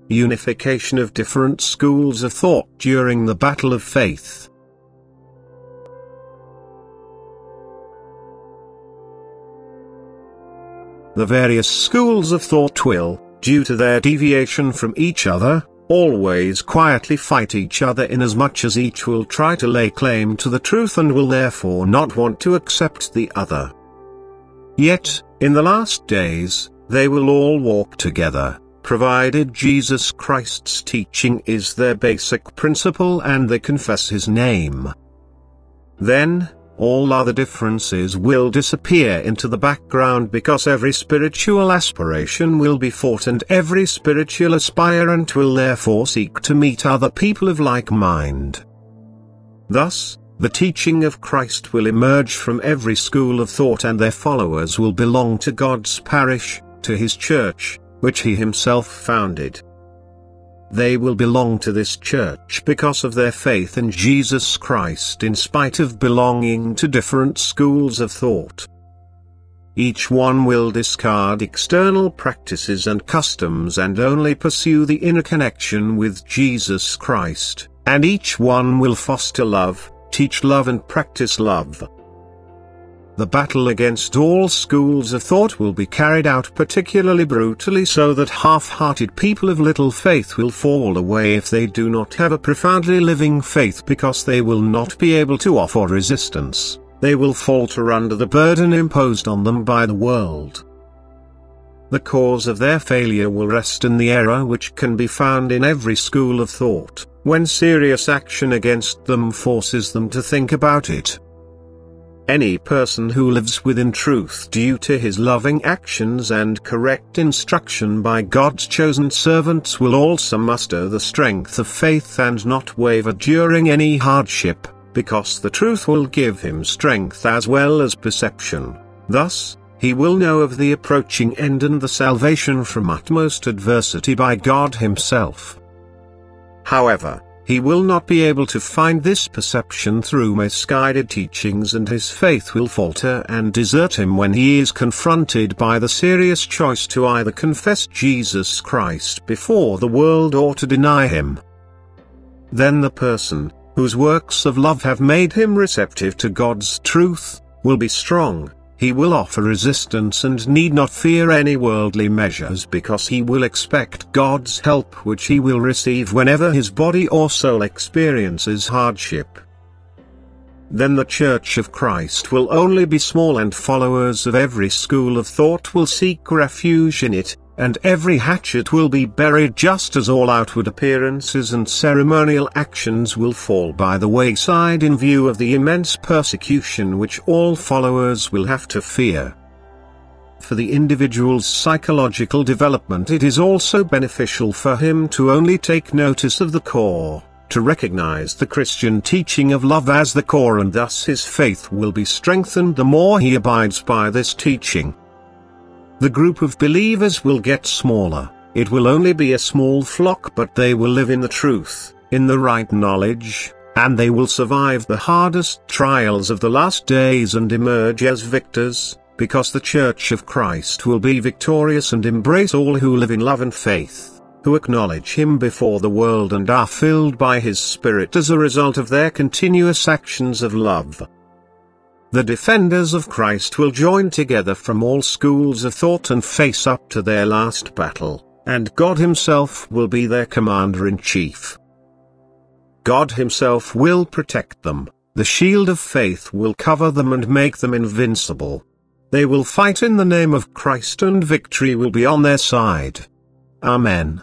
Unification of different schools of thought during the battle of faith. The various schools of thought will, due to their deviation from each other, always quietly fight each other, inasmuch as each will try to lay claim to the truth and will therefore not want to accept the other. Yet, in the last days, they will all walk together, provided Jesus Christ's teaching is their basic principle and they confess His name. Then, all other differences will disappear into the background, because every spiritual aspiration will be fought and every spiritual aspirant will therefore seek to meet other people of like mind. Thus, the teaching of Christ will emerge from every school of thought and their followers will belong to God's parish, to His church, which He Himself founded. They will belong to this church because of their faith in Jesus Christ, in spite of belonging to different schools of thought. Each one will discard external practices and customs and only pursue the inner connection with Jesus Christ, and each one will foster love, teach love and practice love. The battle against all schools of thought will be carried out particularly brutally, so that half-hearted people of little faith will fall away if they do not have a profoundly living faith, because they will not be able to offer resistance. They will falter under the burden imposed on them by the world. The cause of their failure will rest in the error which can be found in every school of thought, when serious action against them forces them to think about it. Any person who lives within truth due to his loving actions and correct instruction by God's chosen servants will also muster the strength of faith and not waver during any hardship, because the truth will give him strength as well as perception. Thus, he will know of the approaching end and the salvation from utmost adversity by God Himself. However, he will not be able to find this perception through misguided teachings, and his faith will falter and desert him when he is confronted by the serious choice to either confess Jesus Christ before the world or to deny Him. Then the person, whose works of love have made him receptive to God's truth, will be strong. He will offer resistance and need not fear any worldly measures, because he will expect God's help, which he will receive whenever his body or soul experiences hardship. Then the Church of Christ will only be small, and followers of every school of thought will seek refuge in it, and every hatchet will be buried, just as all outward appearances and ceremonial actions will fall by the wayside in view of the immense persecution which all followers will have to fear. For the individual's psychological development, it is also beneficial for him to only take notice of the core, to recognize the Christian teaching of love as the core, and thus his faith will be strengthened the more he abides by this teaching. The group of believers will get smaller. It will only be a small flock, but they will live in the truth, in the right knowledge, and they will survive the hardest trials of the last days and emerge as victors, because the Church of Christ will be victorious and embrace all who live in love and faith, who acknowledge Him before the world and are filled by His Spirit as a result of their continuous actions of love. The defenders of Christ will join together from all schools of thought and face up to their last battle, and God Himself will be their commander-in-chief. God Himself will protect them, the shield of faith will cover them and make them invincible. They will fight in the name of Christ, and victory will be on their side. Amen.